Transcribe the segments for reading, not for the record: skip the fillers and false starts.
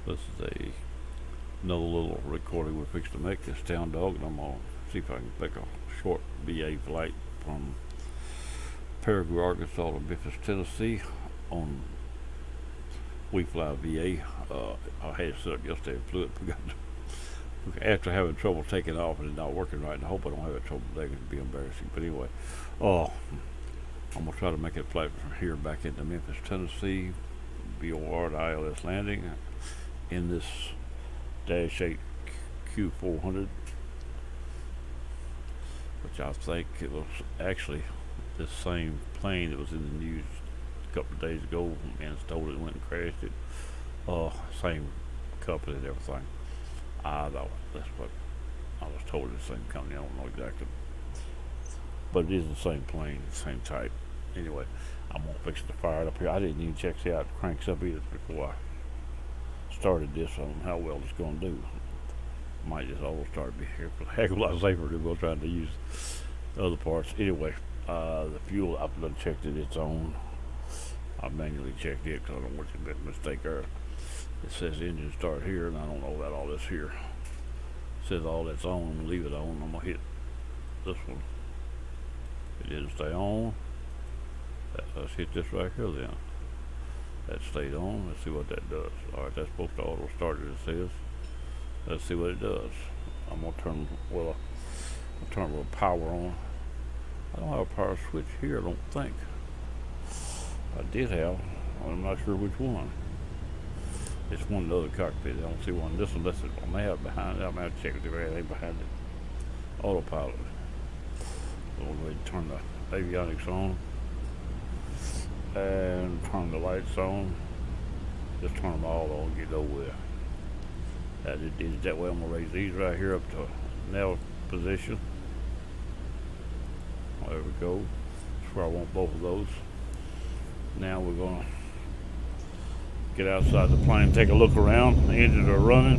This is another little recording we're fixing to make. This town dog, and I'm gonna see if I can make a short VA flight from Paragould, Arkansas to Memphis, Tennessee. On we fly VA. I had it set up yesterday and flew it. After having trouble taking off and it not working right, and I hope I don't have trouble today. It'd be embarrassing. But anyway, I'm gonna try to make a flight from here back into Memphis, Tennessee. BOR to ILS landing in this Dash 8 Q400, which I think it was actually the same plane that was in the news a couple of days ago. Man stole it and went and crashed it. Same company and everything. I thought that's what I was told. The same company. I don't know exactly, but it is the same plane, same type. Anyway, I'm gonna fix the fire up here. I didn't even check see how it cranks up either before I started this. I don't know how well it's gonna do. Might just always start to be here for a heck of a lot safer than we're trying to use the other parts. Anyway, the fuel, I've done checked it, it's on. I manually checked it because I don't want to make a mistake there. It says engine start here, and I don't know about all this here. It says all that's on. I'm gonna leave it on. I'm gonna hit this one. It didn't stay on. Let's hit this right here then. That stayed on. Let's see what that does. Alright, that's supposed to auto start it says. Let's see what it does. I'm gonna turn I'll turn a little power on. I don't have a power switch here, I don't think. I did have. I'm not sure which one. It's one in the other cockpit. I don't see one. This one, I may have behind it. I may have to check if there's anything behind it. Autopilot. So we'll go ahead and turn the avionics on. And turn the lights on. Just turn them all on, get it over with. That way. I'm gonna raise these right here up to nav position. There we go. That's where I want both of those. Now we're gonna get outside the plane, take a look around. The engines are running,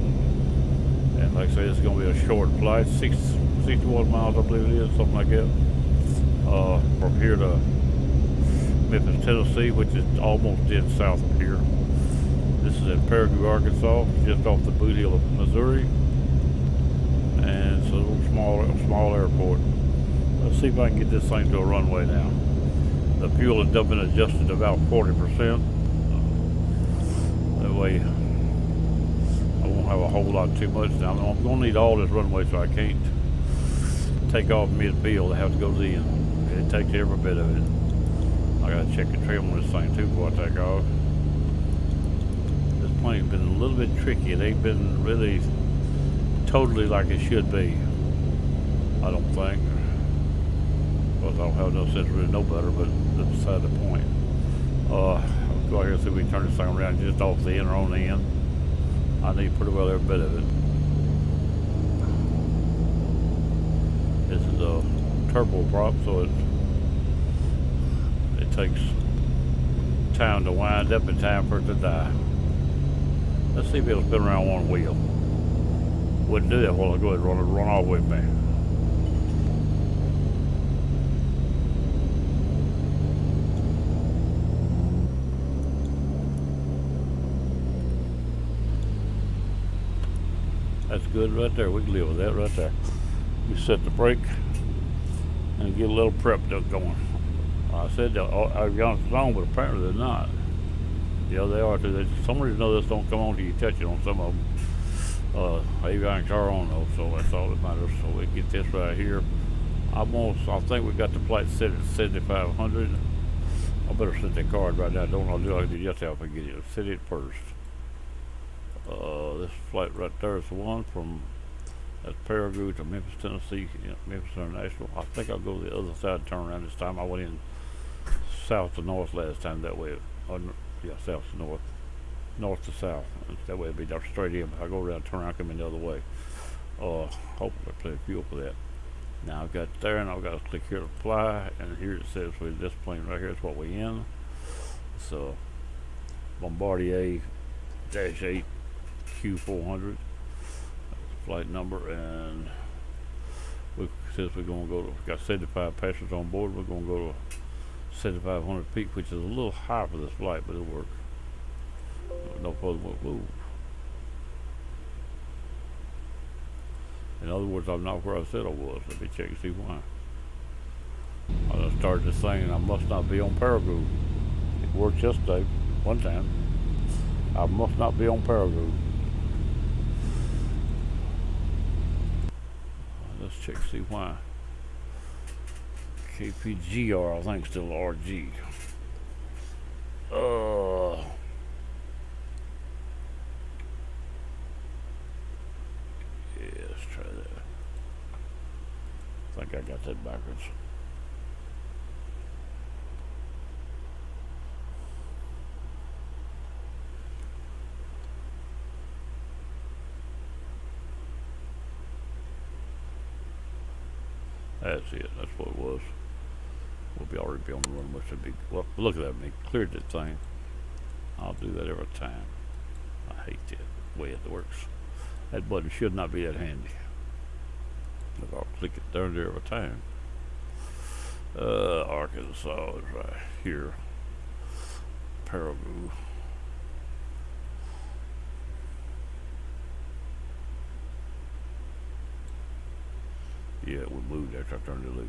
and like I say, it's gonna be a short flight, 61 miles, I believe it is, something like that. From here to Memphis, Tennessee, which is almost dead south of here. This is in Paragould, Arkansas, just off the boot heel of Missouri, and it's a little small airport. Let's see if I can get this thing to a runway now. The fuel has been adjusted to about 40%. That way, I won't have a whole lot too much. Now I'm going to need all this runway, so I can't take off mid-field. I have to go to the end. It takes every bit of it. I gotta check the trim on this thing too before I take off. This plane's been a little bit tricky. It ain't been really totally like it should be, I don't think. Because I don't have no sense to really know better, but that's beside the point. Let's go out here and see if we can turn this thing around just off the end or on the end. I need pretty well every bit of it. This is a turboprop, so it takes time to wind up and time for it to die. Let's see if it'll spin around one wheel. Wouldn't do that while I go ahead and run off with me. That's good right there. We can live with that right there. We set the brake and get a little prep going. I said the avionics is on, but apparently they're not. Yeah, they are too. For some reason or this don't come on till you touch it on some of them. Avionics are on though, so that's all that matters. So we get this right here. I think we got the flight set at 7,500. I better set that card right now. I'll do like I did yesterday if I get it. Set it first. This flight right there is the one from Paragould to Memphis, Tennessee, Memphis International. I think I'll go to the other side and turn around this time. I went in south to north last time, that way, south to north, north to south. That way it'd be straight in. If I go around, turn around, come in the other way. Hopefully I plenty of fuel for that. Now I've got there, and I've got to click here to fly, and here it says with this plane right here is what we in. So Bombardier Dash 8 Q400 flight number, and since we're going to go to, got 75 passengers on board, we're going to go to 7,500 feet, which is a little high for this flight, but it'll work. No further move. In other words, I'm not where I said I was. Let me check and see why. I done started this thing and I must not be on Paragould. It worked yesterday, one time. I must not be on Paragould. Let's check and see why. KPGR, I think still RG. Yeah, let's try that. I think I got that backwards. That's it. That's what it was. We'll already be on the run. Must be. Well, look at that. Me cleared that thing. I'll do that every time. I hate that way it works. That button should not be that handy. But I'll click it there every time. Arkansas is right here. Paragould. Yeah, we moved after I turned it loose.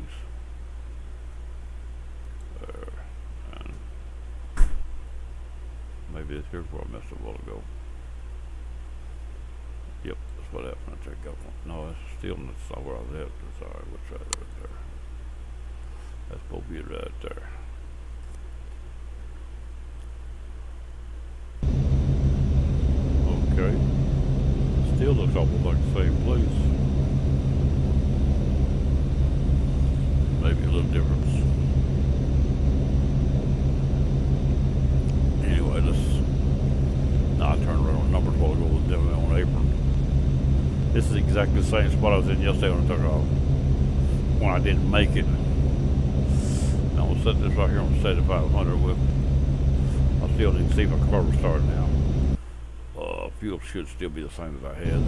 And maybe this here's where I messed up a while ago. Yep, that's what happened. I checked out one. No, that's still not where I was at. It's alright, we'll try that right there. That's supposed to be right there. Okay. Still looks almost like the same place. Maybe a little difference. Anyway, I turned around on numbers while ago with them on apron. This is exactly the same spot I was in yesterday when I took off. When I didn't make it. Now we'll set this right here on 7500 with. I still need to see if my car will start now. Fuel should still be the same as I had.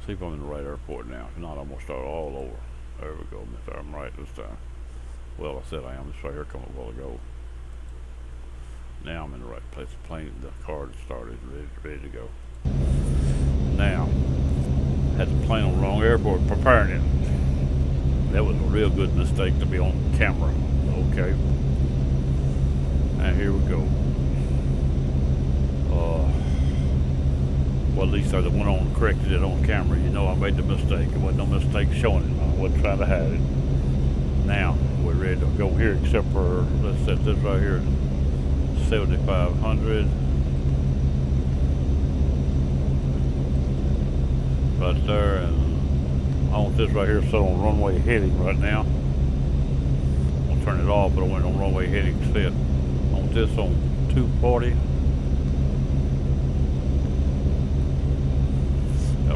See if I'm in the right airport now. If not, I'm going to start all over. There we go. I'm right this time. Well, I said I am. This right here come a while ago. Now I'm in the right place. The plane, the car started, ready to go. Now, had the plane on the wrong airport preparing it. That was a real good mistake to be on camera. Okay. And here we go. Well, at least I went on and corrected it on camera. You know I made the mistake. It wasn't no mistake showing it. I wasn't trying to hide it. Now, we're ready to go here except for, let's set this right here, 7,500. Right there, and I want this right here set on runway heading right now. I'll turn it off, but I want it on runway heading set. I want this on 240.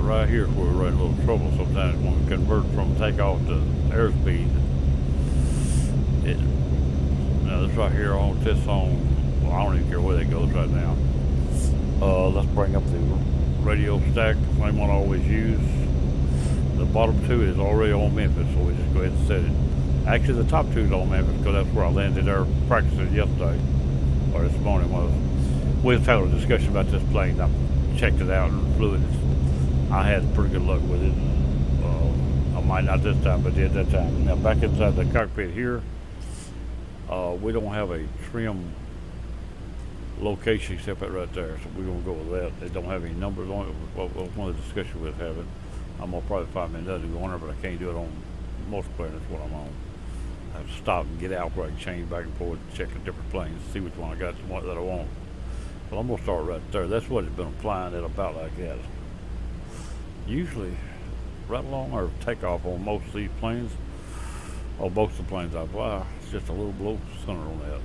Right here is where we run a little trouble sometimes when we convert from takeoff to airspeed. Now this right here, I want this on, well, I don't even care where that goes right now. Let's bring up the radio stack, the same one I always use. The bottom two is already on Memphis, so we just go ahead and set it. Actually, the top two is on Memphis because that's where I landed there practicing yesterday, or this morning was. We just had a discussion about this plane. I checked it out and flew it. I had pretty good luck with it. I might not this time, but did that time. Now back inside the cockpit here, we don't have a trim location except that right there, so we're gonna go with that. They don't have any numbers on it. Well, one of the discussions we was having. I'm gonna probably find me another to go on there, but I can't do it on multiplayer. That's what I'm on. I have to stop and get out where I can change back and forth, check the different planes, see which one I got that I want. But I'm gonna start right there. That's what it's been flying at about like that. Usually right along or takeoff on most of these planes, or most of the planes I fly, it's just a little below center on that.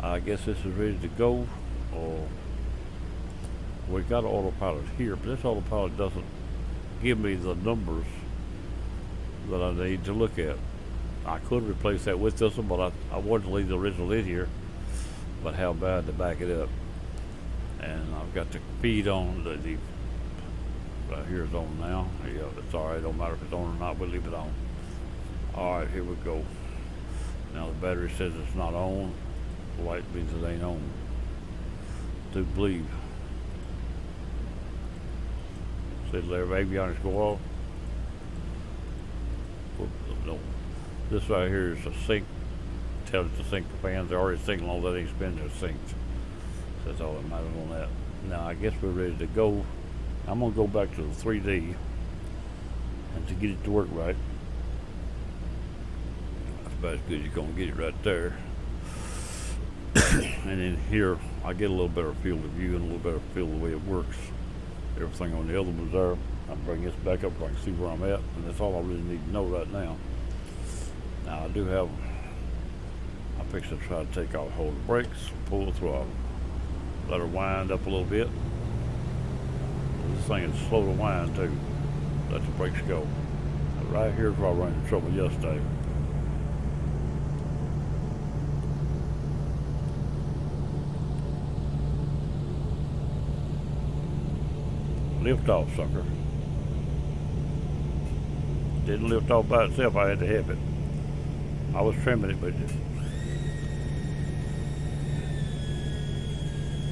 I guess this is ready to go, or we got an autopilot here, but this autopilot doesn't give me the numbers that I need to look at. I could replace that with this one, but I wanted to leave the original in here, but how bad to back it up. And I've got the feed on, the right here is on now. Yeah, it's alright, don't matter if it's on or not, we'll leave it on. Alright, here we go. Now the battery says it's not on. The light means it ain't on. Do believe. See the avionics go off. No. This right here is a sync. Tells it to sync the fans. They're already syncing all that ain't spinning, they're synced. So that's all that matters on that. Now I guess we're ready to go. I'm gonna go back to the 3D and to get it to work right. That's about as good as you're gonna get it right there. And then here I get a little better field of view and a little better feel of the way it works. Everything on the other one's there. I'll bring this back up so I can see where I'm at, and that's all I really need to know right now. Now I do have, I'm fixing to try to take off, hold the brakes, pull the throttle, let her wind up a little bit. This thing is slow to wind too. Let the brakes go. Now right here's where I ran into trouble yesterday. Lift off, sucker. Didn't lift off by itself, I had to help it. I was trimming it, but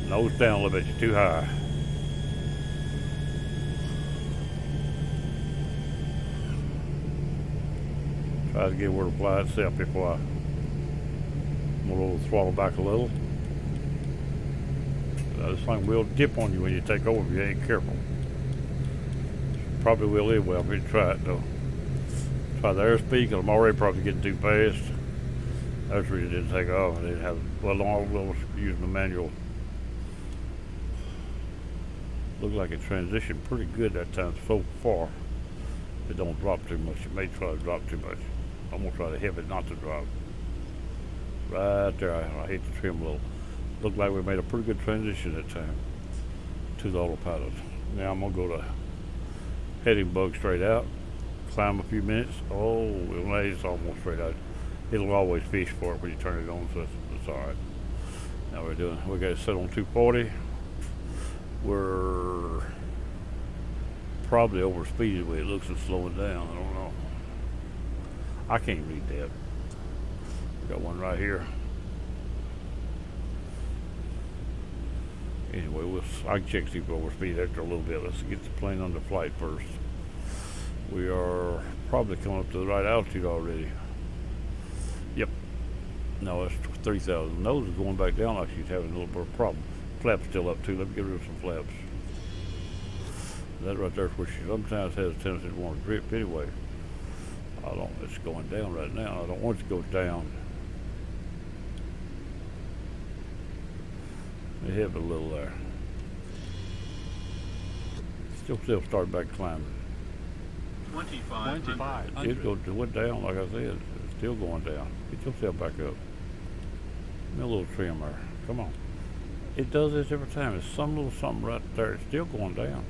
nose down a little bit, you're too high. Try to get where to fly itself before I roll the throttle back a little. This thing will dip on you when you take over if you ain't careful. Probably will anyway. I'm going to try it though. Try the airspeed because I'm already probably getting too fast. That's the reason it didn't take off. I didn't have, well, I was using the manual. Looked like it transitioned pretty good that time so far. It don't drop too much. It may try to drop too much. I'm going to try to help it not to drop. Right there, I hate to trim a little. Looked like we made a pretty good transition that time to the autopilot. Now I'm going to go to heading bug straight out, climb a few minutes. Oh, it's almost straight out. It'll always fish for it when you turn it on, so it's all right. Now we got it set on 240. We're probably over speeded the way it looks and slowing down. I don't know. I can't read that. We got one right here. Anyway, I can check to see if we're over speed after a little bit. Let's get the plane under flight first. We are probably coming up to the right altitude already. Yep. No, it's 3,000. Nose is going back down like she's having a little bit of problem. Flap's still up too. Let me get rid of some flaps. That right there is where she sometimes has a tendency to want to drip anyway. It's going down right now. I don't want it to go down. Let me hit it a little there. Still start back climbing. 25. It went down, like I said. It's still going down. Get yourself back up. Give me a little trim there. Come on. It does this every time. There's some little something right there. It's still going down.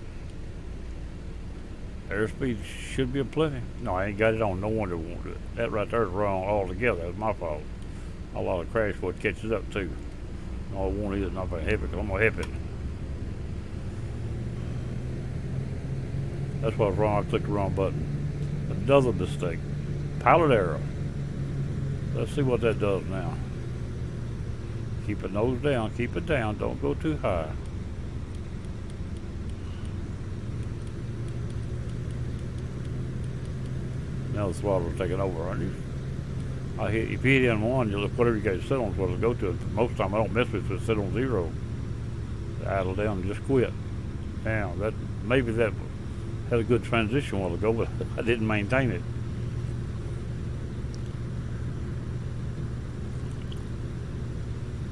Airspeed should be a plenty. No, I ain't got it on. No wonder it won't do it. That right there is wrong altogether. That's my fault. A lot of crash before it catches up too. No, it won't either. Not very heavy because I'm going to help it. That's what's wrong. I clicked the wrong button. Another mistake. Pilot error. Let's see what that does now. Keep it nose down. Keep it down. Don't go too high. Now the throttle's taking over, aren't you? If you hit in one, you look whatever you guys set on is what it'll go to. Most of the time I don't mess with it, it's set on 0. Idle down and just quit. Now maybe that had a good transition a while ago, but I didn't maintain it.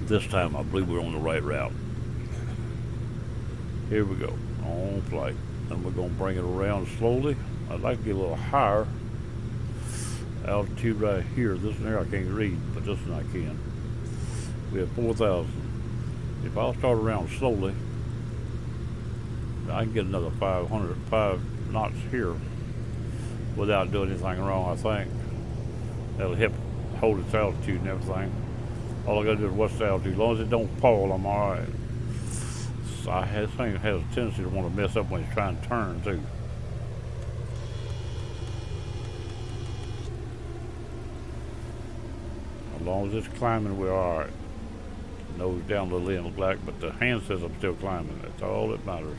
This time I believe we're on the right route. Here we go, on flight. And we're gonna bring it around slowly. I'd like to get a little higher altitude right here. This one here I can't read, but this one I can. We have 4,000. If I'll start around slowly, I can get another 5 knots here without doing anything wrong, I think. That'll help hold its altitude and everything. All I gotta do is watch the altitude. As long as it don't fall, I'm all right. So this thing has a tendency to want to mess up when it's trying to turn too. As long as it's climbing, we're all right. Nose down a little in the black, but the hand says I'm still climbing. That's all that matters.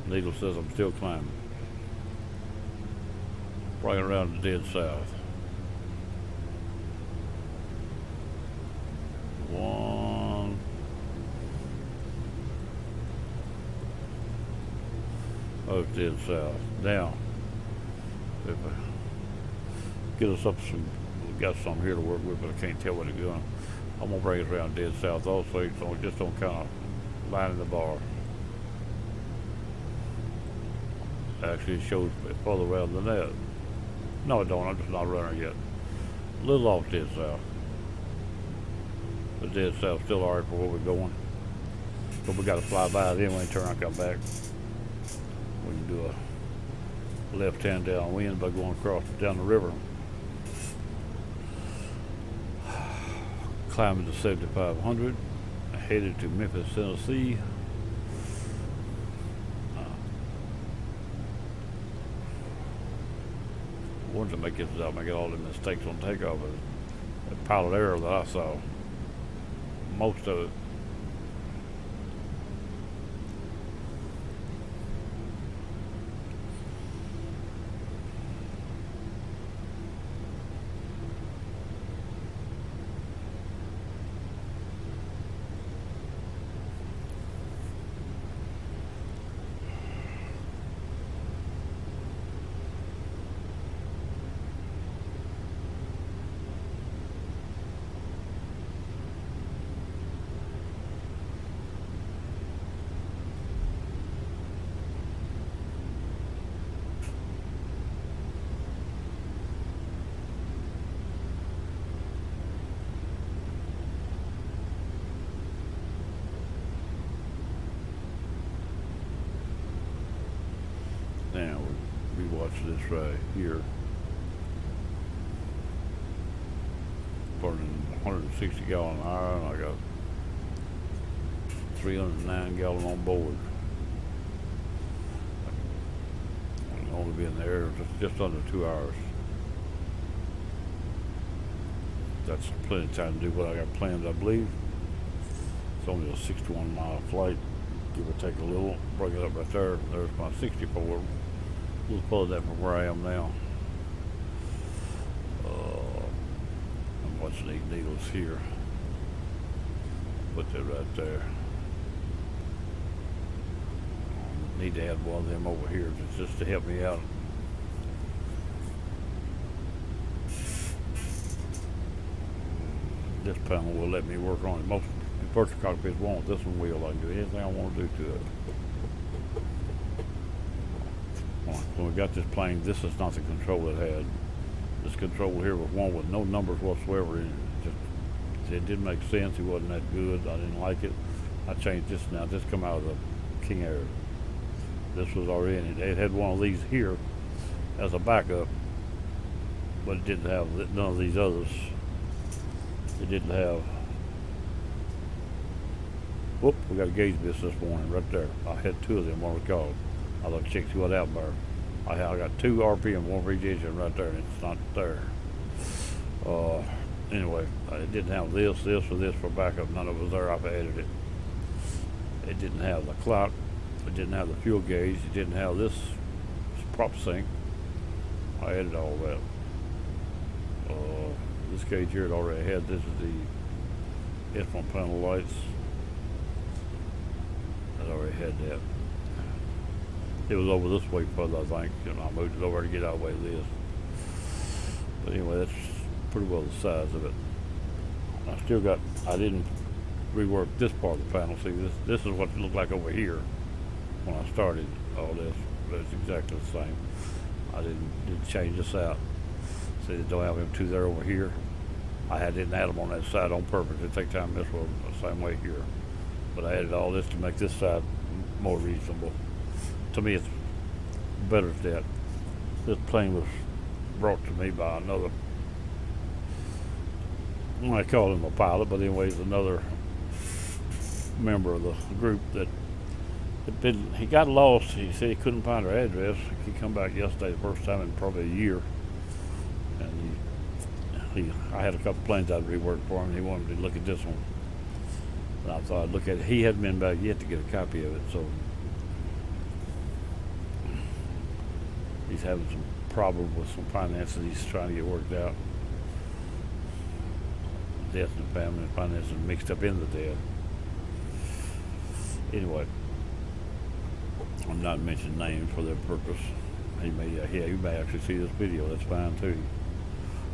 Needle says I'm still climbing. Right around the dead south. One. Oh, dead south. Now, if I get us up some, we got some here to work with, but I can't tell what it's going. I'm gonna bring it around dead south also, so just don't kind of line in the bar. Actually, it shows further around than that. No, it don't. I'm just not running yet. A little off dead south. The dead south still alright for where we're going. But we got to fly by it anyway and turn and come back. We can do a left-hand downwind by going across down the river. Climbing to 7,500. Headed to Memphis, Tennessee. Wanted to make it out, make all the mistakes on takeoff. The pilot error that I saw. Most of it. Now we watch this right here. Burning 160 gallon iron. I got 309 gallon on board. I've only been there just under 2 hours. That's plenty of time to do what I got planned, I believe. It's only a 61-mile flight, give or take a little. Bring it up right there. There's my 64. We'll pull that from where I am now. I'm watching these needles here. Put that right there. Need to add one of them over here just to help me out. This panel will let me work on it. Most virtual cockpits won't. This one will. I can do anything I want to do to it. When we got this plane, this is not the control it had. This control here was one with no numbers whatsoever in it. It didn't make sense. It wasn't that good. I didn't like it. I changed this now. This come out of the King Air. This was already in it. It had one of these here as a backup, but it didn't have none of these others. It didn't have. Whoop, we got a gauge miss this morning right there. I had two of them, what we called. I looked, checked what out there. I got 2 RPM, one for each engine right there, and it's not there. Anyway, it didn't have this or this for backup. None of it was there. I've added it. It didn't have the clock. It didn't have the fuel gauge. It didn't have this prop sync. I added all that. This gauge here it already had. This is the instrument panel lights. It already had that. It was over this way further, I think. You know, I moved it over to get out of the way of this. But anyway, that's pretty well the size of it. I didn't rework this part of the panel. See, this is what it looked like over here when I started all this. But it's exactly the same. I didn't change this out. See, they don't have M2 there over here. I didn't add them on that side on purpose. It take time to mess with them the same way here. But I added all this to make this side more reasonable. To me, it's better at that. This plane was brought to me by another, I call him a pilot, but anyways, another member of the group that he got lost. He said he couldn't find her address. He come back yesterday, the first time in probably a year. And I had a couple planes I'd reworked for him, and he wanted to look at this one. And I thought I'd look at it. He hadn't been back yet to get a copy of it, so He's having some problem with some finances he's trying to get worked out. Death in the family and finances mixed up in the death. Anyway, I'm not mentioning names for their purpose. He may actually see this video. That's fine too.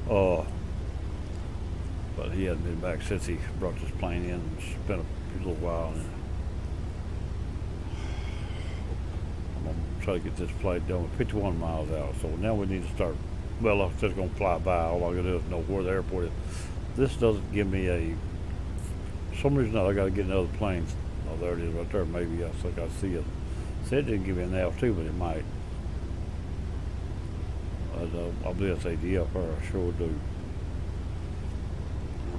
But he hadn't been back since he brought this plane in and spent a little while. And I'm gonna try to get this flight done with 51 miles out. So now we need to start. Well, I'm just gonna fly by. All I gotta do is know where the airport is. This doesn't give me a. For some reason I gotta get another plane. Oh, there it is right there. Maybe I think I see it. Said it didn't give me an L2, but it might. I believe it's ADF, I sure do.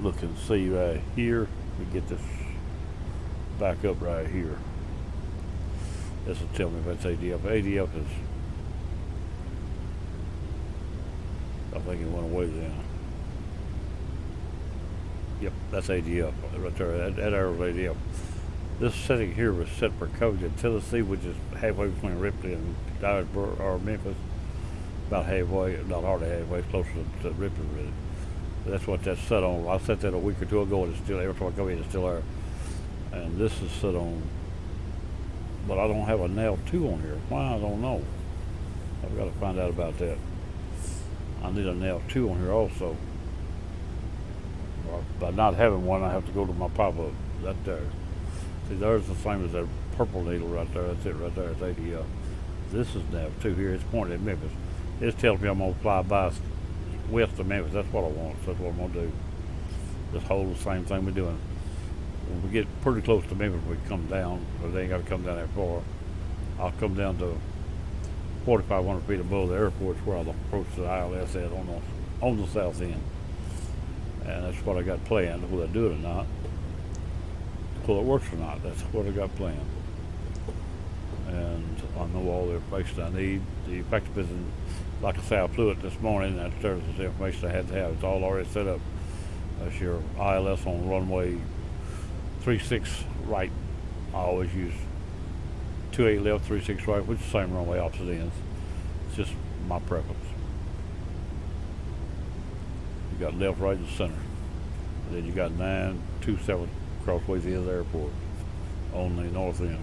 Look and see right here. We get this back up right here. This will tell me if that's ADF. ADF is, I think it went away then. Yep, that's ADF right there. That arrow's ADF. This setting here was set for coverage in Tennessee, which is halfway between Ripley and Dyersburg or Memphis. About halfway, not hardly halfway, closer to Ripley really. But that's what that's set on. I set that a week or two ago, and it's still every time I go in, it's still there. And this is set on, but I don't have a nail 2 on here. Why? I don't know. I've got to find out about that. I need a nail 2 on here also. By not having one, I have to go to my pop-up. That there. See, there's the same as that purple needle right there. That's it right there. It's ADF. This is nav 2 here. It's pointed at Memphis. It tells me I'm going to fly by west of Memphis. That's what I want. So that's what I'm going to do. Just hold the same thing we're doing. When we get pretty close to Memphis, we come down. But they ain't got to come down that far. I'll come down to 4,500 feet above the airport where I'll approach the ILS at on the south end. And that's what I got planned. Whether I do it or not, whether it works or not, that's what I got planned. And I know all the information I need. The effective isn't, like I say, I flew it this morning. That serves the information I had to have. It's all already set up. That's your ILS on runway 36 right. I always use 28 left, 36 right, which is the same runway, opposite ends. It's just my preference. You got left, right, and center. And then you got 927 crossways into the airport on the north end.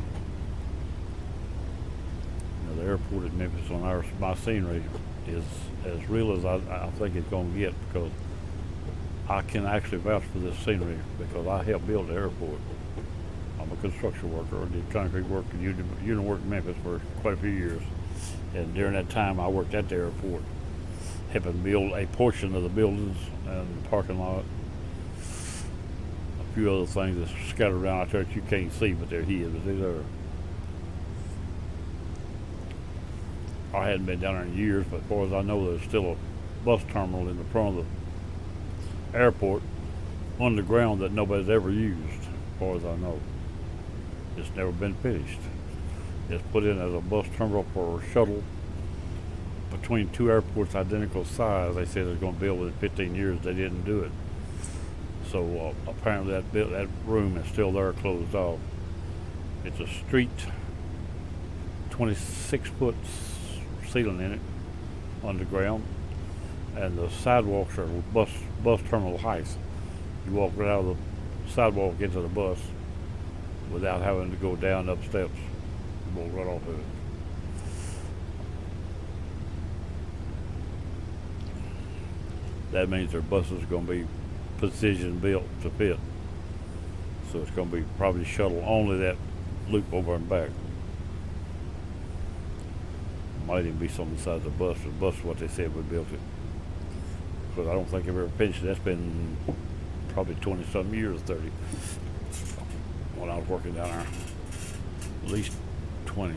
The airport at Memphis on my scenery is as real as I think it's going to get, because I can actually vouch for this scenery because I helped build the airport. I'm a construction worker. I did concrete work and union work in Memphis for quite a few years. And during that time I worked at the airport, helping build a portion of the buildings and the parking lot. A few other things that's scattered around out there that you can't see, but they're here, but they're there. I hadn't been down there in years, but as far as I know, there's still a bus terminal in the front of the airport underground that nobody's ever used, as far as I know. It's never been finished. It's put in as a bus terminal for a shuttle between 2 airports identical size. They said they're going to build it in 15 years. They didn't do it. So apparently that room is still there, closed off. It's a street, 26-foot ceiling in it, underground, and the sidewalks are bus terminal height. You walk right out of the sidewalk into the bus without having to go down up steps. You walk right off of it. That means their buses are going to be precision built to fit. So it's going to be probably shuttle only that loop over and back. Might even be something besides the bus. The bus is what they said we built it. Because I don't think I've ever finished it. That's been probably 20-something years, 30. When I was working down there. At least 20.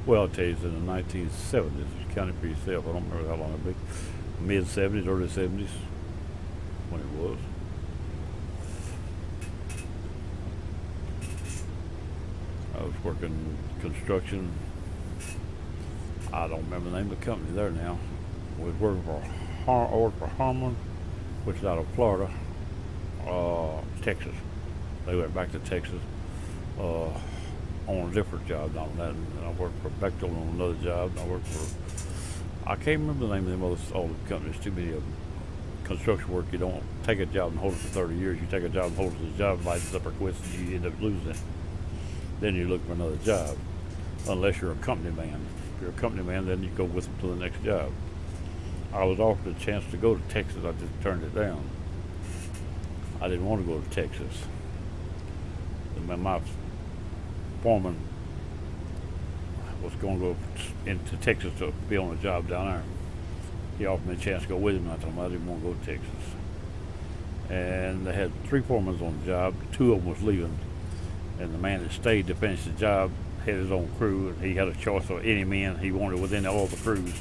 Well, I'll tell you, it's in the 1970s. Count it for yourself. I don't remember how long it'd be. Mid-70s, early 70s, when it was. I was working construction. I don't remember the name of the company there now. We was working for Harmon, which is out of Florida, Texas. They went back to Texas. on a different job on that. And I worked for Bechtel on another job. And I worked for, I can't remember the name of them other all the companies. Too many of them. Construction work, you don't take a job and hold it for 30 years. You take a job and hold it for the job, lights up or quits, and you end up losing it. Then you look for another job, unless you're a company man. If you're a company man, then you go with them to the next job. I was offered a chance to go to Texas. I just turned it down. I didn't want to go to Texas. My foreman was going to go into Texas to be on a job down there. He offered me a chance to go with him, and I told him I didn't want to go to Texas. And they had 3 foremen on the job. 2 of them was leaving, and the man that stayed to finish the job had his own crew, and he had a choice of any men he wanted within all the crews.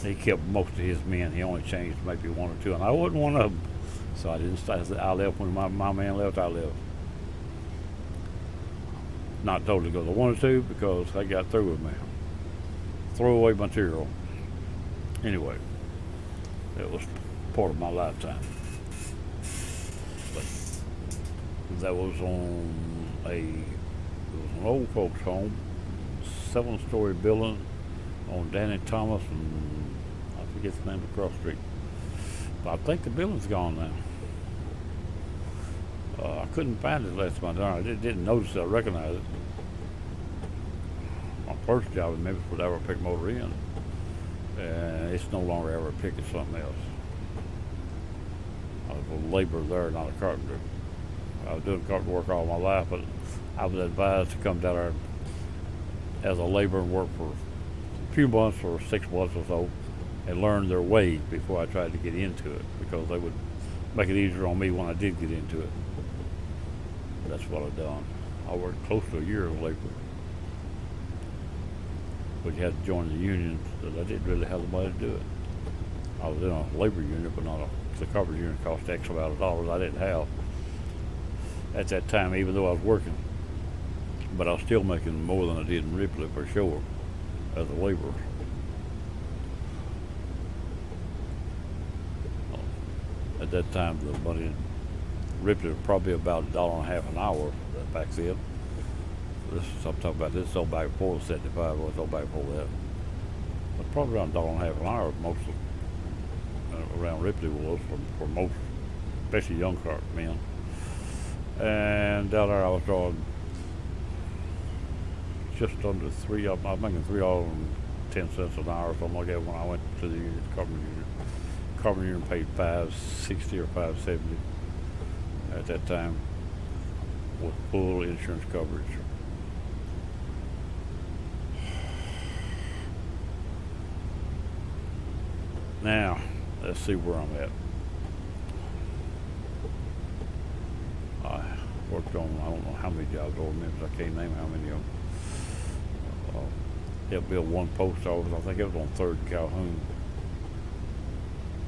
He kept most of his men. He only changed maybe 1 or 2, and I wasn't one of them. So I didn't stay. I left when my man left. I left. Not totally because I wanted to, because they got through with me. Throw away material. Anyway, it was part of my lifetime. But that was on an old folks home, 7-story building on Danny Thomas and I forget the name of the cross street. But I think the building's gone now. I couldn't find it last month. I didn't notice it. I recognized it. My first job in Memphis was ever pick motor in. It's no longer ever picking something else. I was a laborer there, not a carpenter. I was doing carpenter work all my life, but I was advised to come down there as a laborer and work for a few months or 6 months or so and learn their ways before I tried to get into it, because they would make it easier on me when I did get into it. That's what I've done. I worked close to a year as a laborer. But you had to join the union, so I didn't really have the money to do it. I was in a labor unit, but not the carpenter unit cost X amount of dollars I didn't have at that time, even though I was working. But I was still making more than I did in Ripley for sure as a laborer. At that time, the money in Ripley was probably about $1.50 an hour back then. This is, I'm talking about this is all back before 75, or it's all back before that. But probably around $1.50 an hour, most of, around Ripley was for most, especially young carpenter men. And down there I was drawing just under $3. I was making $3.10 an hour or something like that when I went to the union, carpenter union. Carpenter union paid $5.60 or $5.70 at that time with full insurance coverage. Now, let's see where I'm at. I worked on, I don't know how many jobs over Memphis. I can't name how many of them. Helped build one post office. I think it was on 3rd and Calhoun.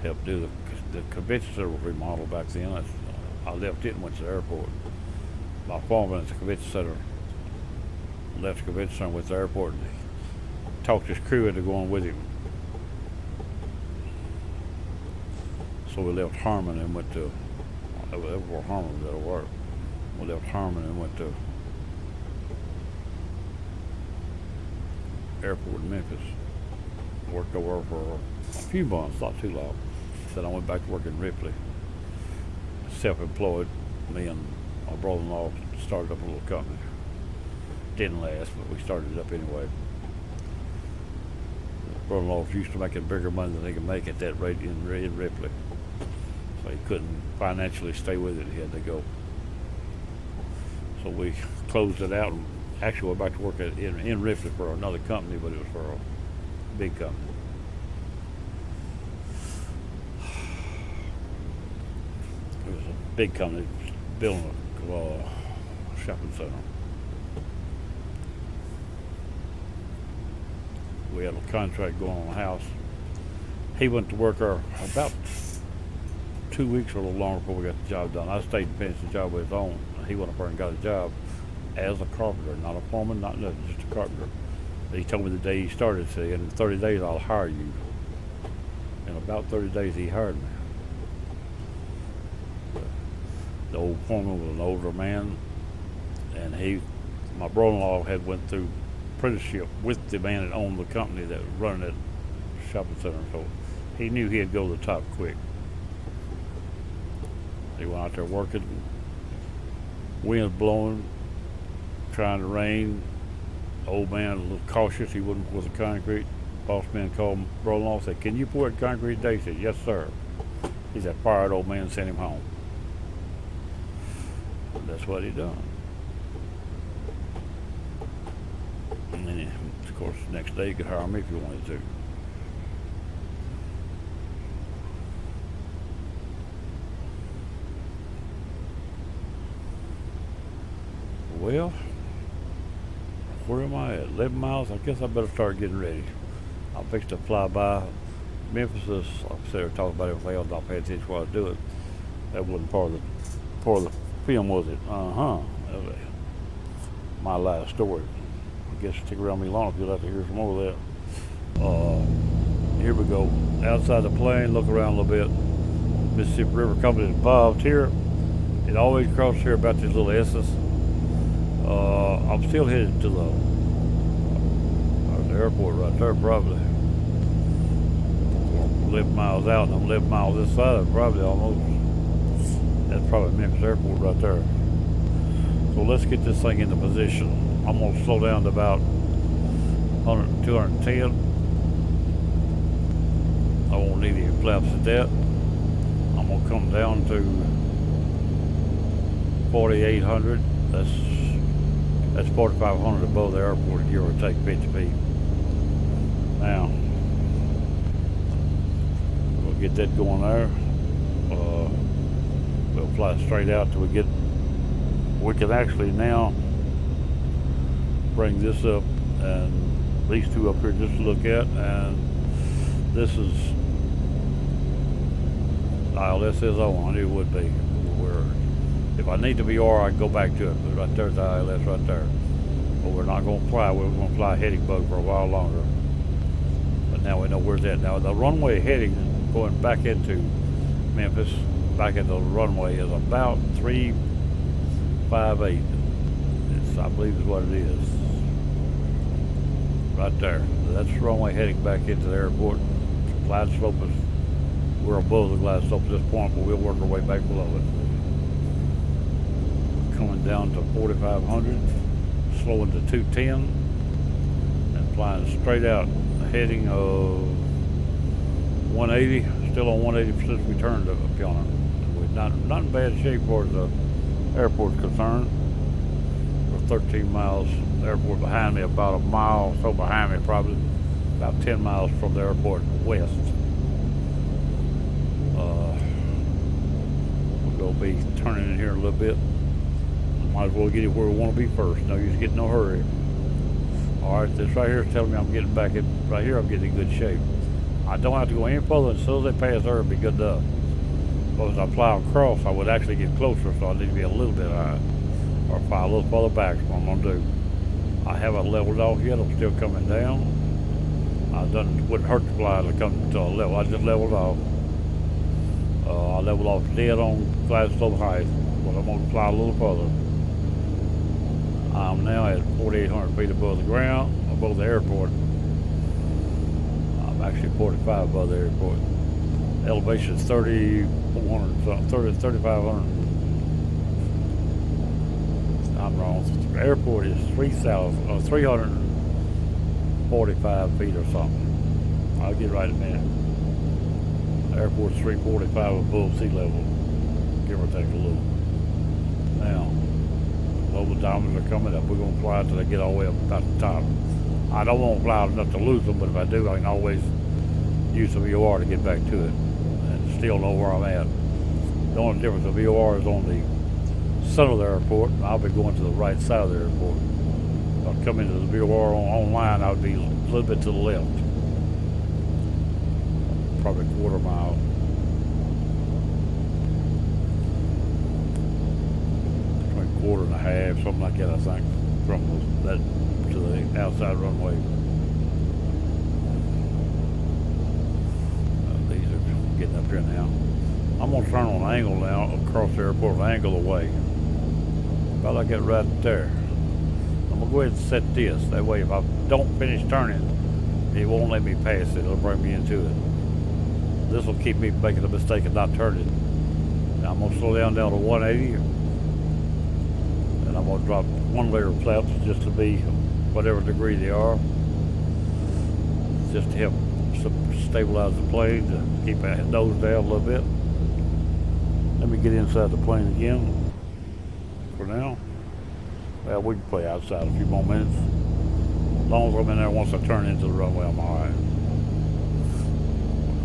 Helped do the convention center was remodeled back then. I left it and went to the airport. My foreman at the convention center left the convention center and went to the airport, and he talked his crew into going with him. So we left Harmon and went to, that was where Harmon was at work. We left Harmon and went to airport in Memphis. Worked over for a few months, not too long. Then I went back to work in Ripley. Self-employed. Me and my brother-in-law started up a little company. Didn't last, but we started it up anyway. Brother-in-law was used to making bigger money than he could make at that rate in Ripley. So he couldn't financially stay with it. He had to go. So we closed it out and actually went back to work in Ripley for another company, but it was for a big company. It was a big company building a shopping center. We had a contract going on a house. He went to work there about 2 weeks or a little longer before we got the job done. I stayed and finished the job with his own. He went up there and got a job as a carpenter, not a foreman, not nothing, just a carpenter. He told me the day he started, said, in 30 days I'll hire you. In about 30 days he hired me. The old foreman was an older man, and he my brother-in-law had went through apprenticeship with the man that owned the company that was running that shopping center, so he knew he'd go to the top quick. He went out there working, winds blowing, trying to rain. Old man a little cautious, he wouldn't pour the concrete. Boss man called my brother-in-law, said, "Can you pour that concrete today?" He said, "Yes, sir." He said, "Fired old man, sent him home." That's what he done. And then, of course, the next day you could hire me if you wanted to. Well, where am I at? 11 miles? I guess I better start getting ready. I'll fix to fly by. Memphis is, like I said, we're talking about everything else. I'll pay attention while I do it. That wasn't part of the film, was it? That was my life story. I guess stick around me long if you'll have to hear some more of that. Here we go. Outside the plane, look around a little bit. Mississippi River Company involved here. It always crosses here about these little S's. I'm still headed to the airport right there, probably. 11 miles out, and I'm 11 miles this side of it, probably almost. That's probably Memphis Airport right there. So let's get this thing into position. I'm going to slow down to about 100, 210. I won't need any flaps at that. I'm going to come down to 4,800. That's 4,500 above the airport, give or take 50 feet. Now, we'll get that going there. We'll fly straight out till we can actually now bring this up, and these two up here just to look at, and this is ILS is on. I knew it would be. If I need to be VR, I can go back to it, but right there's the ILS right there. But we're not going to fly. We're going to fly a heading bug for a while longer. But now we know where's that. Now the runway heading going back into Memphis, back into the runway, is about 358. I believe is what it is. Right there. That's the runway heading back into the airport. Glide slope is, we're above the glide slope at this point, but we'll work our way back below it. Coming down to 4,500, slowing to 210, and flying straight out, heading of 180, still on 180 since we turned up yonder. We're not in bad shape for the airport's concerned. We're 13 miles, the airport behind me, about a mile or so behind me, probably about 10 miles from the airport west. We're going to be turning in here in a little bit. Might as well get it where we want to be first. No use getting no hurry. Alright, this right here is telling me I'm getting back in, right here I'm getting in good shape. I don't have to go any further. As soon as they pass there, it'll be good enough. But as I fly across, I would actually get closer, so I need to be a little bit high. Or fly a little further back is what I'm going to do. I haven't leveled off yet. I'm still coming down. Wouldn't hurt to fly to come to a level. I just leveled off. I leveled off dead on glide slope height, but I'm going to fly a little further. I'm now at 4,800 feet above the ground, above the airport. I'm actually 45 above the airport. Elevation is 3,400 something, 3,500. I'm wrong. The airport is 345 feet or something. I'll get right in a minute. The airport's 345 above sea level, give or take a little. Now, the diamonds are coming up. We're going to fly until they get all the way up about the top. I don't want to fly enough to lose them, but if I do, I can always use the VOR to get back to it and still know where I'm at. The only difference, the VOR is on the center of the airport. I'll be going to the right side of the airport. If I come into the VOR online, I would be a little bit to the left. Probably a quarter mile. Quarter and a half, something like that, I think, from that to the outside runway. These are getting up here now. I'm going to turn on an angle now across the airport, an angle away. About like that right there. I'm I'm gonna go ahead and set this. That way if I don't finish turning, it won't let me pass it. It'll bring me into it. This will keep me making the mistake of not turning. Now I'm gonna slow down to 180. And I'm gonna drop 1 layer of flaps just to be whatever degree they are. Just to help stabilize the plane, to keep my nose down a little bit. Let me get inside the plane again for now. Well, we can play outside a few more minutes. As long as I'm in there, once I turn into the runway, I'm all right.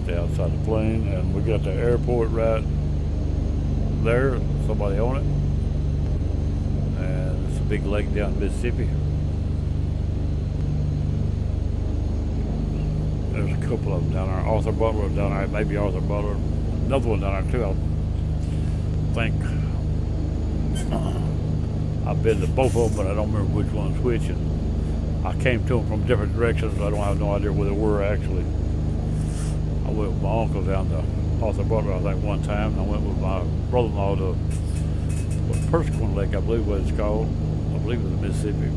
Stay outside the plane, and we got the airport right there. Somebody on it. And it's a big lake down in Mississippi. There's a couple of them down there. Arthur Butler down there, maybe Arthur Butler. Another one down there too, I think. I've been to both of them, but I don't remember which one's which. And I came to them from different directions, so I don't have no idea where they were actually. I went with my uncle down to Arthur Butler, I think, one time. And I went with my brother-in-law to Persican Lake, I believe what it's called. I believe it was Mississippi.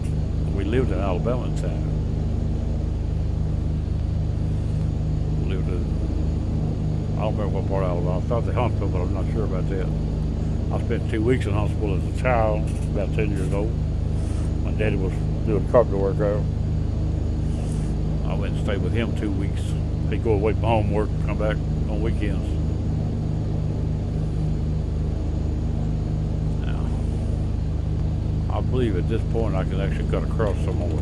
We lived in Alabama at the time. I don't remember what part of Alabama. I thought they Huntsville, but I'm not sure about that. I spent 2 weeks in Huntsville as a child, about 10 years old. My daddy was doing carpenter work there. I went and stayed with him 2 weeks. He'd go away from homework, come back on weekends. Now, I believe at this point I can actually cut across somewhere.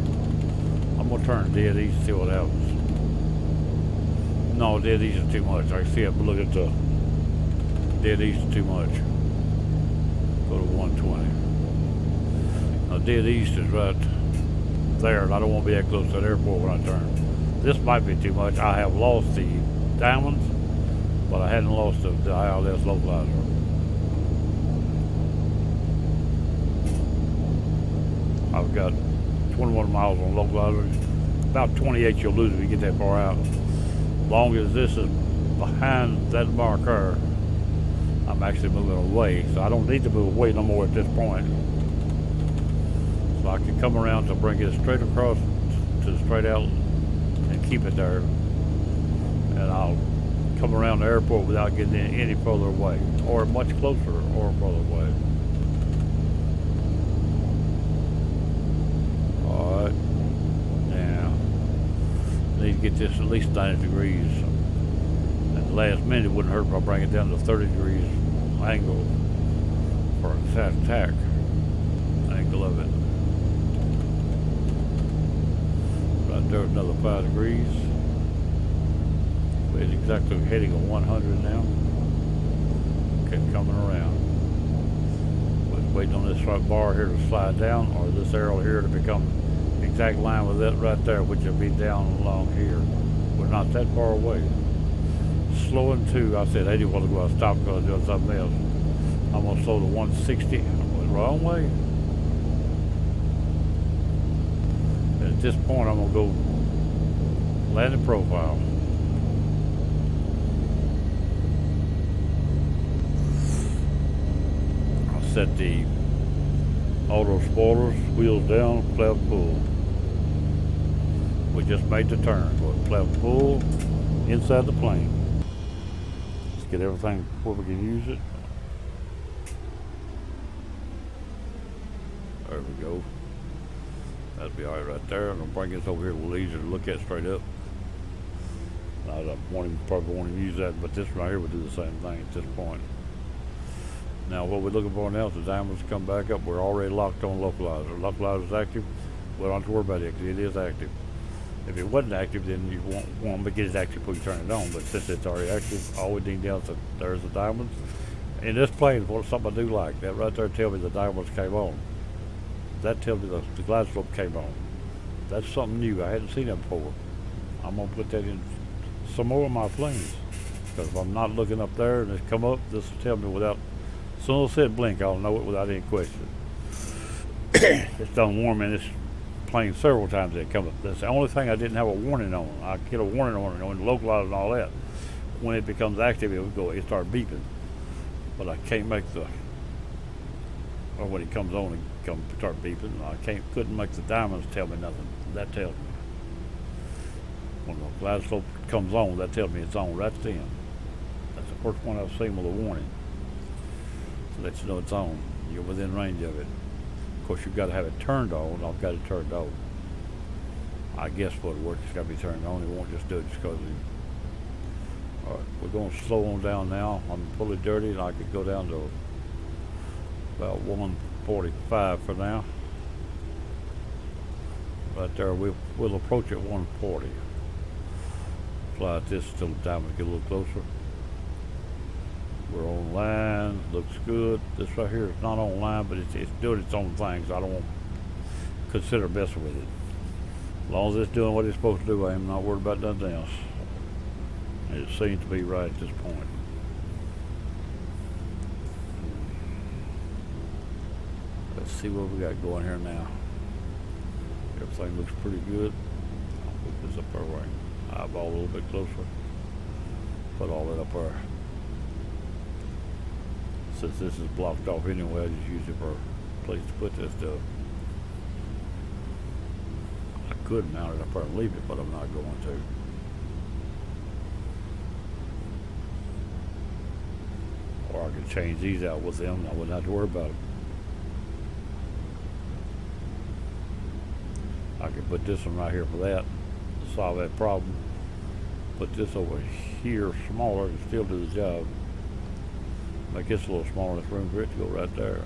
I'm going to turn dead east and see what happens. No, dead east is too much. I see it, but look at the dead east is too much. Go to 120. Now, dead east is right there, and I don't want to be that close to that airport when I turn. This might be too much. I have lost the diamonds, but I hadn't lost the ILS localizer. I've got 21 miles on localizer. About 28 you'll lose if you get that far out. As long as this is behind that marker, I'm actually moving away, so I don't need to move away no more at this point. So I can come around to bring it straight across to straight out and keep it there. And I'll come around the airport without getting any further away, or much closer or further away. All right. Need to get this at least 90 degrees. At the last minute, it wouldn't hurt if I bring it down to 30 degrees angle for a attack angle of it. Right there, another 5 degrees. We're exactly heading on 100 now. Okay, coming around. We're waiting on this right bar here to slide down, or this arrow here to become exact line with that right there, which will be down along here. We're not that far away. Slowing to, I said 80 while ago, I stopped because I was doing something else. I'm going to slow to 160. I'm going the wrong way. And at this point, I'm going to go landing profile. I'll set the auto spoilers, wheels down, flap pull. We just made the turn. Go ahead, flap pull inside the plane. Let's get everything before we can use it. There we go. That'll be all right there. And I'll bring this over here a little easier to look at straight up. I probably won't even use that, but this right here will do the same thing at this point. Now what we're looking for now is the diamonds come back up. We're already locked on localizer. Localizer is active. We don't have to worry about it because it is active. If it wasn't active, then you want to get it active before you turn it on. But since it's already active, all we need now is there's the diamonds. In this plane, what's something I do like, that right there tells me the diamonds came on. That tells me the glide slope came on. That's something new. I hadn't seen that before. I'm going to put that in some more of my planes. Because if I'm not looking up there and it's come up, this will tell me without, as soon as I said blink, I'll know it without any question. It's done warming this plane several times. It come up. That's the only thing I didn't have a warning on. I get a warning on it, on the localizer and all that. When it becomes active, it starts beeping. But I can't make the, or when it comes on come start beeping. Couldn't make the diamonds tell me nothing. That tells me when the glide slope comes on. That tells me it's on right then. That's the first one I've seen with a warning to let you know it's on. You're within range of it. Of course, you've got to have it turned on. I've got it turned on. I guess for it to work, it's got to be turned on. It won't just do it just because. All right, we're going slow on down now. I'm fully dirty, and I could go down to about 145 for now. Right there, we'll approach at 140. Fly at this till the diamonds get a little closer. We're on line, looks good. This right here is not on line, but it's doing its own thing, so I don't consider messing with it. As long as it's doing what it's supposed to do, I am not worried about nothing else. It seems to be right at this point. Let's see what we got going here now. Everything looks pretty good. I'll move this up our way. Eyeball a little bit closer. Put all that up there. Since this is blocked off anyway, I just use it for a place to put this stuff. I could mount it up there and leave it, but I'm not going to. Or I could change these out with them and I wouldn't have to worry about it. I could put this one right here for that to solve that problem. Put this over here smaller and still do the job. Make this a little smaller, there's room for it to go right there.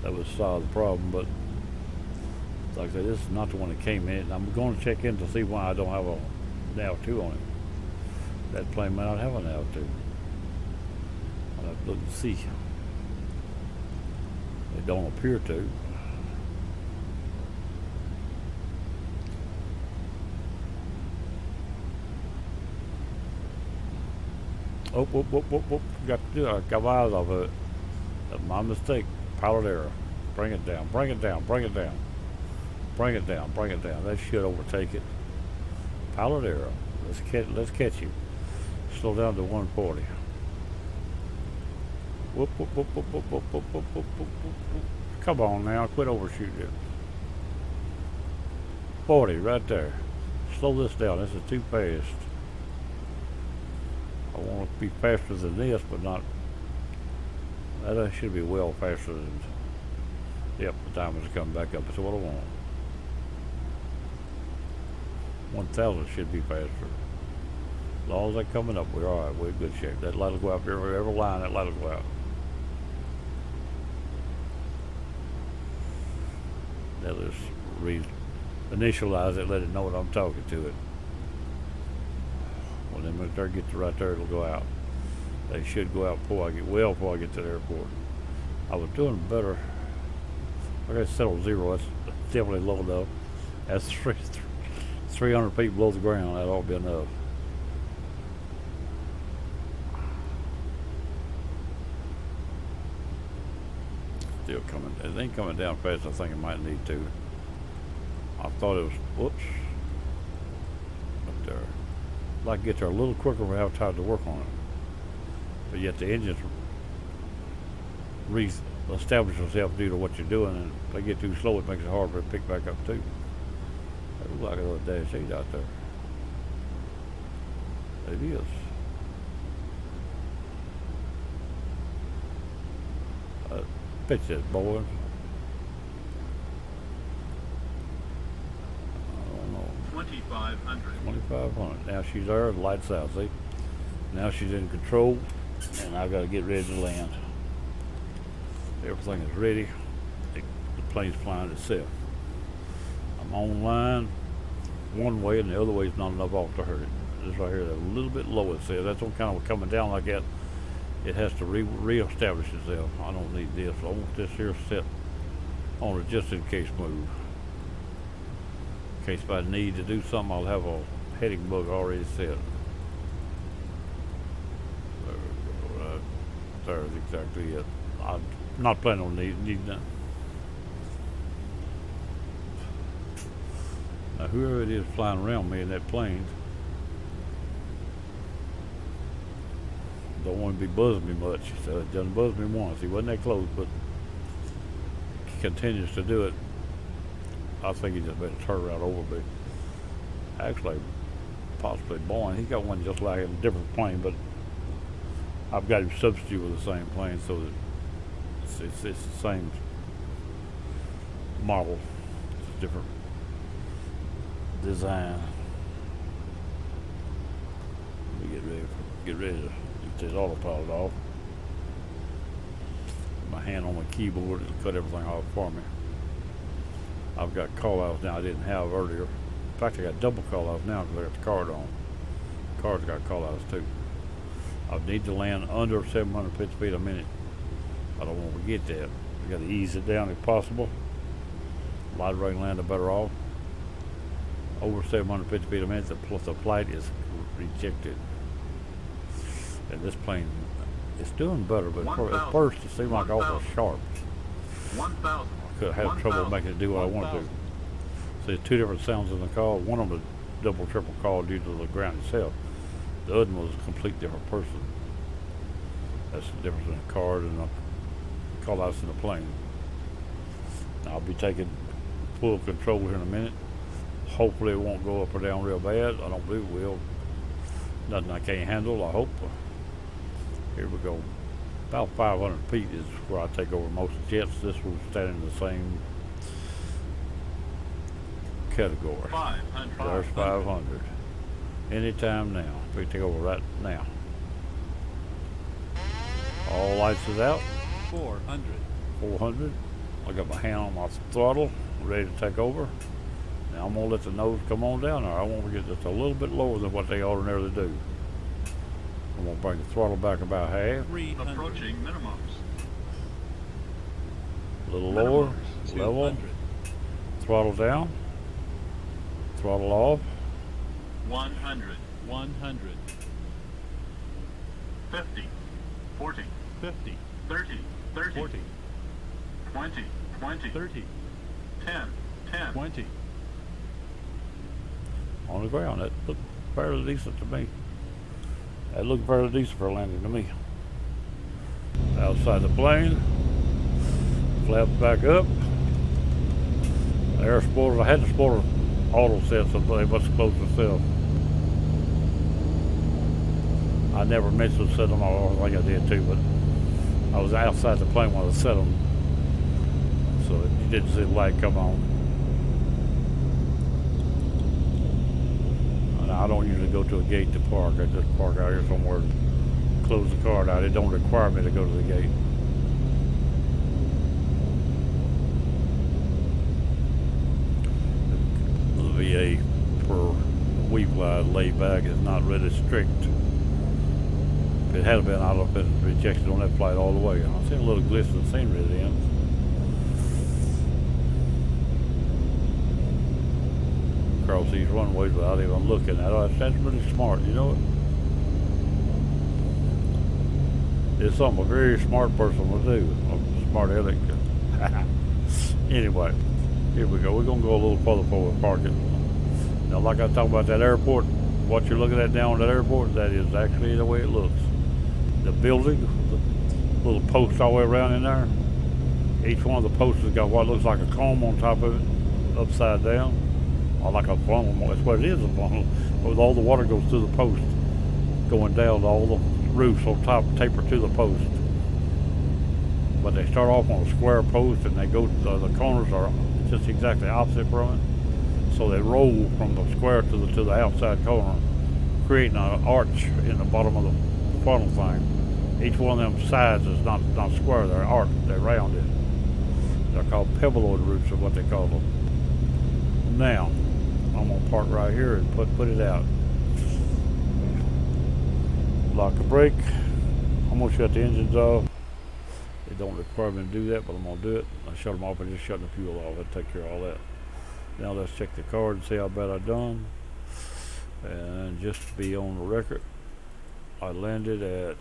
That would solve the problem, but like I said, this is not the one that came in. I'm going to check in to see why I don't have a nav 2 on it. That plane might not have a nav 2. I'll have to look and see. They don't appear to. Oh, got to do it. I got my eyes off of it. That's my mistake. Pilot error. Bring it down, bring it down, bring it down. Bring it down, bring it down. That should overtake it. Pilot error. Let's catch you. Slow down to 140. Whoop, whoop, whoop, whoop, whoop, whoop, whoop, whoop, whoop, whoop, whoop. Come on now, quit overshooting it. 40 right there. Slow this down. This is too fast. I want to be faster than this, but not. That should be well faster than. Yep, the diamonds are coming back up. That's what I want. 1,000 should be faster. As long as they're coming up, we're all right. We're in good shape. That light will go out every line. That light will go out. Now just initialize it. Let it know what I'm talking to it. When them right there get to right there, it'll go out. They should go out before I get to the airport. I was doing better. I got to settle 0. That's definitely low enough. That's 300 feet below the ground. That ought to be enough. Still coming. It ain't coming down fast. I think it might need to. I thought it was. Whoops. Up there. I'd like to get there a little quicker if we have time to work on it. But yet the engines re-establish themselves due to what you're doing, and if they get too slow, it makes it hard for it to pick back up too. That looks like a little dash 8 out there. It is. Pitch it, boys. I don't know. 2,500. 2,500. Now she's there, the lights out, see? Now she's in control, and I've got to get ready to land. Everything is ready. The plane's flying itself. I'm on line one way, and the other way is not enough off to hurt it. This right here is a little bit low, it says. That's what kind of coming down like that. It has to re-establish itself. I don't need this. I want this here set on it just in case move. In case if I need to do something, I'll have a heading bug already set. There's exactly it. I'm not planning on needing that. Now whoever it is flying around me in that plane don't want to be buzzing me much, so it doesn't buzz me once. He wasn't that close, but continues to do it, I think he just better turn right over. But actually, possibly Boeing, he got one just like it, a different plane, but I've got him substitute with the same plane, so that it's the same model, it's different design. Let me get ready to get this autopilot off. My hand on my keyboard to cut everything off for me. I've got call-outs now I didn't have earlier. In fact, I got double call-outs now because I got the card on. The card's got call-outs too. I need to land under 750 feet a minute. I don't want to forget that. I got to ease it down if possible. Lighter rain land, the better off. Over 750 feet a minute, the flight is rejected. And this plane, it's doing better, but at first it seemed like awful sharp. 1,000. I could have trouble making it do what I wanted to. So there's two different sounds in the call. One of them was double, triple call due to the ground itself. The other one was a complete different person. That's the difference in the card and the call outs in the plane. Now, I'll be taking full control here in a minute. Hopefully it won't go up or down real bad. I don't believe it will. Nothing I can't handle, I hope. Here we go. About 500 feet is where I take over most jets. This will stand in the same category. 500. There's 500. Anytime now. We take over right now. All lights is out. 400. 400. I got my hand on my throttle, ready to take over. Now I'm gonna let the nose come on down there. I want to get just a little bit lower than what they ordinarily do. I'm gonna bring the throttle back about half. 300. Approaching minimums. A little lower, level. 200. Throttle down. Throttle off. 100. 100. 50. 40. 50. 30. 30. 40. 20. 20. 30. 10. 10. 20. On the ground. That looked fairly decent to me. That looked fairly decent for a landing to me. Outside the plane. Flaps back up. Air spoilers. I had the spoiler auto set, so they must close themselves. I never meant to set them all. I think I did too, but I was outside the plane when I set them, so you didn't see the light come on. And I don't usually go to a gate to park. I just park out here somewhere and close the car out. It don't require me to go to the gate. The VA for we fly laid back is not really strict. If it had been, I'd have been rejected on that flight all the way. I've seen a little glisten of scenery at the end. Across these runways without even looking at it. That's really smart, you know it? It's something a very smart person would do. A smart aleck. Anyway, here we go. We're going to go a little further forward parking. Now, like I talked about that airport, what you're looking at down at that airport, that is actually the way it looks. The building, the little posts all the way around in there. Each one of the posts has got what looks like a comb on top of it, upside down. Or like a funnel, that's what it is, a funnel. With all the water goes through the post, going down to all the roofs on top, taper to the post. But they start off on a square post and they go, the corners are just exactly opposite from it. So they roll from the square to the outside corner, creating an arch in the bottom of the funnel thing. Each one of them sides is not square, they're arched, they're rounded. They're called pebble-oid roofs, is what they call them. Now, I'm gonna park right here and put it out. Lock the brake. I'm gonna shut the engines off. They don't require me to do that, but I'm gonna do it. I shut them off and just shut the fuel off. That'll take care of all that. Now let's check the card and see how bad I done. And just to be on the record, I landed at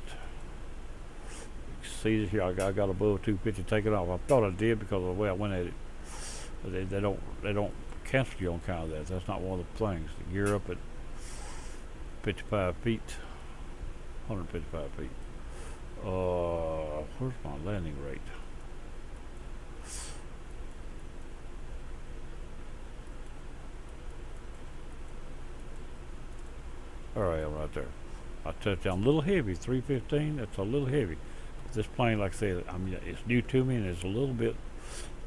exceeded here. I got above 250 taken off. I thought I did because of the way I went at it. But they don't cancel you on account of that. That's not one of the things. The gear up at 55 feet, 155 feet. Where's my landing rate? there. I touched down a little heavy, 315. That's a little heavy. This plane, like I said, I mean, it's new to me, and it's a little bit.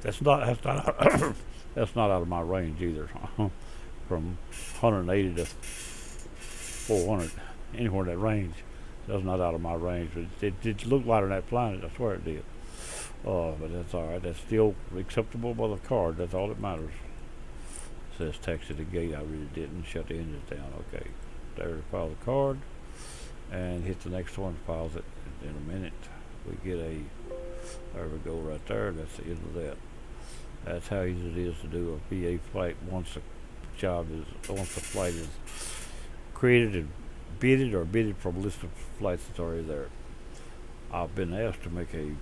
That's not that's not out of my range either. From 180 to 400, anywhere in that range, that's not out of my range. But it looked lighter than that plane. I swear it did. But that's all right. That's still acceptable by the card. That's all that matters. It says taxi to gate. I really didn't shut the engines down. Okay, there to file the card, and hit the next one. Files it in a minute. We get a. There we go, right there. That's the end of that. That's how easy it is to do a VA flight once the flight is created and bidded from a list of flights that's already there. I've been asked to make a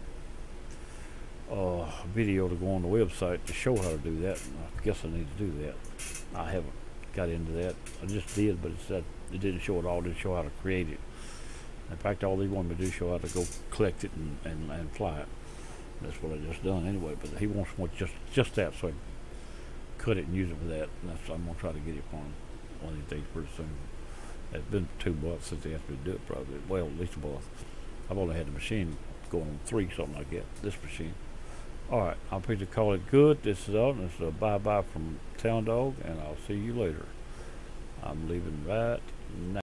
video to go on the website to show how to do that, and I guess I need to do that. I haven't got into that. I just did, but it didn't show it all. It didn't show how to create it. In fact, all they wanted me to do is show how to go collect it and fly it. That's what I just done anyway. But he wants just that, so I can cut it and use it for that. And I'm gonna try to get it for him one of these days pretty soon. It's been 2 months since they asked me to do it, probably. Well, at least a month. I've only had the machine going on 3, something like that. This machine. All right, I'm going to call it good. This is out, and it's a bye-bye from Town Dog, and I'll see you later. I'm leaving right now.